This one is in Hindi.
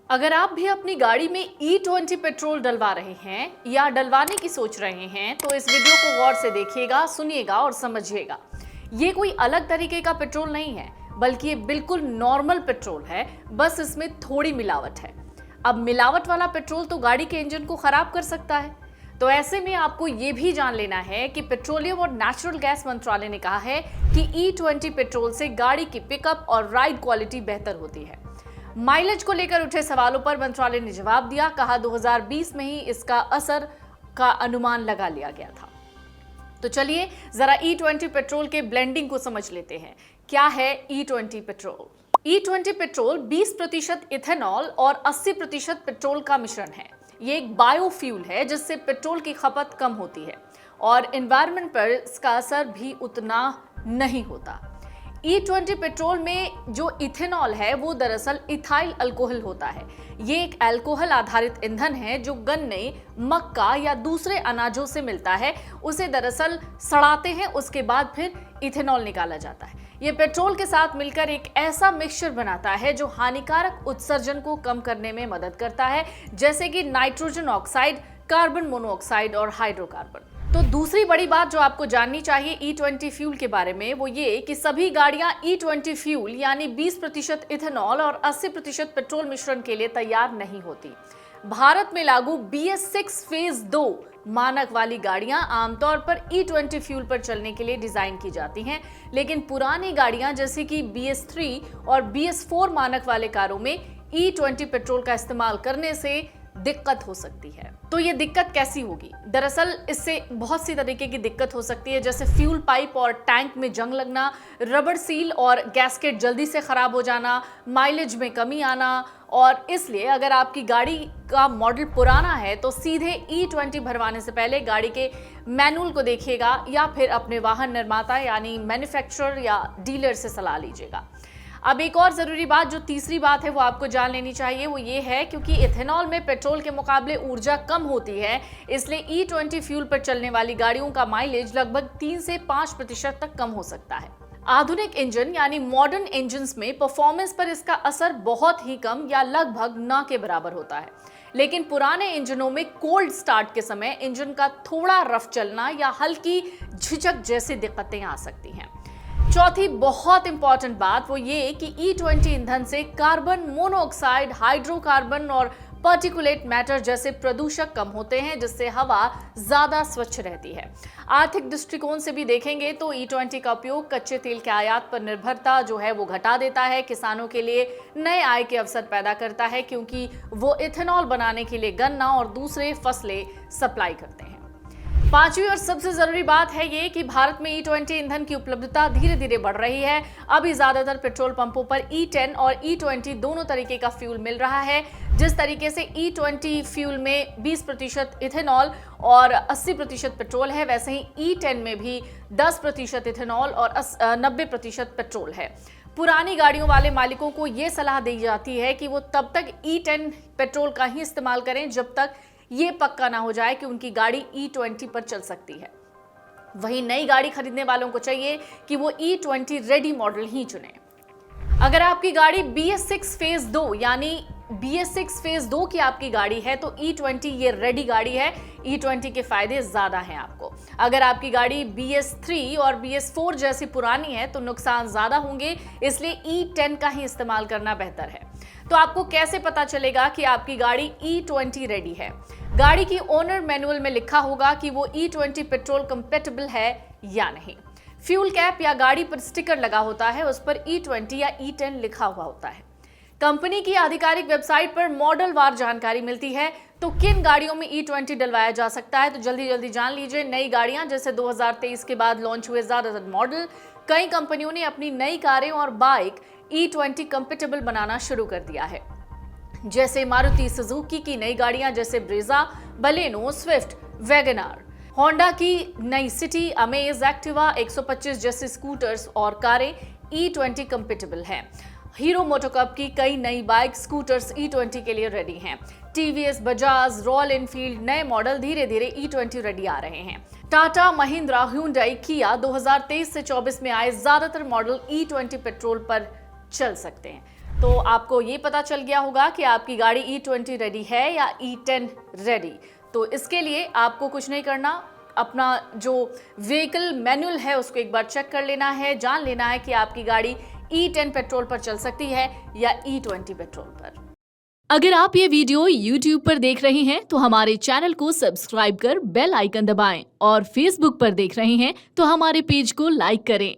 अगर आप भी अपनी गाड़ी में E20 पेट्रोल डलवा रहे हैं या डलवाने की सोच रहे हैं तो इस वीडियो को गौर से देखिएगा, सुनिएगा और समझिएगा। ये कोई अलग तरीके का पेट्रोल नहीं है, बल्कि ये बिल्कुल नॉर्मल पेट्रोल है, बस इसमें थोड़ी मिलावट है। अब मिलावट वाला पेट्रोल तो गाड़ी के इंजन को खराब कर सकता है, तो ऐसे में आपको ये भी जान लेना है कि पेट्रोलियम और नेचुरल गैस मंत्रालय ने कहा है कि E20 पेट्रोल से गाड़ी की पिकअप और राइड क्वालिटी बेहतर होती है। माइलेज को लेकर उठे सवालों पर मंत्रालय ने जवाब दिया, कहा 2020 में ही इसका असर का अनुमान लगा लिया गया था। तो चलिए जरा E20 पेट्रोल के ब्लेंडिंग को समझ लेते हैं। क्या है E20 petrol? E20 petrol 20% ethanol और 80% पेट्रोल का मिश्रण है। ये एक बायोफ्यूल है जिससे पेट्रोल की खपत कम होती है और एनवायरनमेंट पर इसका असर भी उतना नहीं होता। E20 पेट्रोल में जो इथेनॉल है वो दरअसल इथाइल अल्कोहल होता है। ये एक अल्कोहल आधारित ईंधन है जो गन्ने, मक्का या दूसरे अनाजों से मिलता है। उसे दरअसल सड़ाते हैं, उसके बाद फिर इथेनॉल निकाला जाता है। ये पेट्रोल के साथ मिलकर एक ऐसा मिक्सचर बनाता है जो हानिकारक उत्सर्जन को कम करने में मदद करता है, जैसे कि नाइट्रोजन ऑक्साइड, कार्बन मोनोऑक्साइड और हाइड्रोकार्बन। तो दूसरी बड़ी बात जो आपको जाननी चाहिए E20 फ्यूल के बारे में वो ये कि सभी गाड़ियां E20 फ्यूल यानी 20% इथेनॉल और 80% पेट्रोल मिश्रण के लिए तैयार नहीं होती। भारत में लागू BS6 फेज 2 मानक वाली गाड़ियां आमतौर पर E20 फ्यूल पर चलने के लिए डिजाइन की जाती हैं, लेकिन पुरानी गाड़ियां जैसे कि BS3 और BS4 मानक वाले कारों में E20 पेट्रोल का इस्तेमाल करने से दिक्कत हो सकती है। तो ये दिक्कत कैसी होगी? दरअसल इससे बहुत सी तरीके की दिक्कत हो सकती है, जैसे फ्यूल पाइप और टैंक में जंग लगना, रबड़ सील और गैस्केट जल्दी से खराब हो जाना, माइलेज में कमी आना। और इसलिए अगर आपकी गाड़ी का मॉडल पुराना है तो सीधे E20 भरवाने से पहले गाड़ी के मैनुअल को देखिएगा या फिर अपने वाहन निर्माता यानी मैन्युफैक्चरर या डीलर से सलाह लीजिएगा। अब एक और जरूरी बात, जो तीसरी बात है वो आपको जान लेनी चाहिए, वो ये है क्योंकि इथेनॉल में पेट्रोल के मुकाबले ऊर्जा कम होती है, इसलिए E20 फ्यूल पर चलने वाली गाड़ियों का माइलेज लगभग 3 से 5% तक कम हो सकता है। आधुनिक इंजन यानी मॉडर्न इंजन्स में परफॉर्मेंस पर इसका असर बहुत ही कम या लगभग न के बराबर होता है, लेकिन पुराने इंजनों में कोल्ड स्टार्ट के समय इंजन का थोड़ा रफ चलना या हल्की झिझक जैसी दिक्कतें आ सकती हैं। चौथी बहुत इंपॉर्टेंट बात वो ये कि E20 ईंधन से कार्बन मोनोऑक्साइड, हाइड्रोकार्बन और पार्टिकुलेट मैटर जैसे प्रदूषक कम होते हैं, जिससे हवा ज्यादा स्वच्छ रहती है। आर्थिक दृष्टिकोण से भी देखेंगे तो E20 का उपयोग कच्चे तेल के आयात पर निर्भरता जो है वो घटा देता है, किसानों के लिए नए आय के अवसर पैदा करता है क्योंकि वो इथेनॉल बनाने के लिए गन्ना और दूसरे फसलें सप्लाई करते हैं। पांचवी और सबसे जरूरी बात है ये कि भारत में E20 ईंधन की उपलब्धता धीरे धीरे बढ़ रही है। अभी ज्यादातर पेट्रोल पंपों पर E10 और E20 दोनों तरीके का फ्यूल मिल रहा है। जिस तरीके से E20 फ्यूल में 20% इथेनॉल और 80% पेट्रोल है, वैसे ही E10 में भी 10% इथेनॉल और 90% पेट्रोल है। पुरानी गाड़ियों वाले मालिकों को ये सलाह दी जाती है कि वो तब तक E10 पेट्रोल का ही इस्तेमाल करें जब तक ये पक्का ना हो जाए कि उनकी गाड़ी E20 पर चल सकती है। वहीं नई गाड़ी खरीदने वालों को चाहिए कि वो E20 रेडी मॉडल ही चुने। अगर आपकी गाड़ी BS6 फेज 2 यानी BS6 फेज 2 की आपकी गाड़ी है तो E20 ये रेडी गाड़ी है। E20 के फायदे ज्यादा हैं आपको। अगर आपकी गाड़ी BS3 और BS4 जैसी पुरानी है तो नुकसान ज्यादा होंगे, इसलिए E10 का ही इस्तेमाल करना बेहतर है। तो आपको कैसे पता चलेगा कि आपकी गाड़ी E20 रेडी है? गाड़ी की ओनर मैनुअल में लिखा होगा कि वो E20 पेट्रोल कंपैटिबल है या नहीं। फ्यूल कैप या गाड़ी पर स्टिकर लगा होता है, उस पर E20 या E10 लिखा हुआ होता है। कंपनी की आधिकारिक वेबसाइट पर मॉडल वार जानकारी मिलती है। तो किन गाड़ियों में E20 डलवाया जा सकता है, तो जल्दी जल्दी जान लीजिए। नई गाड़ियां जैसे 2023 के बाद लॉन्च हुए ज्यादातर मॉडल, कई कंपनियों ने अपनी नई कारें और बाइक E20 कंपैटिबल बनाना शुरू कर दिया है, जैसे मारुति सुजुकी की नई गाड़ियां जैसे Brezza, Baleno, Swift, WagonR, Honda की नई सिटी, अमेज, एक्टिवा 125 जैसे स्कूटर्स और कारें E20 कंपैटिबल हैं। हीरो मोटोकप की कई नई बाइक, स्कूटर्स E20 के लिए रेडी हैं। टीवीएस, बजाज, रॉयल एनफील्ड नए मॉडल धीरे धीरे E20 रेडी आ रहे हैं। टाटा, महिंद्रा, ह्यूंडई, किया 2023 से 24 में आए ज्यादातर मॉडल E20 पेट्रोल पर चल सकते हैं। तो आपको ये पता चल गया होगा कि आपकी गाड़ी E20 रेडी है या E10 रेडी। तो इसके लिए आपको कुछ नहीं करना, अपना जो व्हीकल मैनुअल है उसको एक बार चेक कर लेना है, जान लेना है कि आपकी गाड़ी E10 पेट्रोल पर चल सकती है या E20 पेट्रोल पर। अगर आप ये वीडियो YouTube पर देख रहे हैं तो हमारे चैनल को सब्सक्राइब कर बेल आइकन दबाएं और Facebook पर देख रहे हैं तो हमारे पेज को लाइक करें।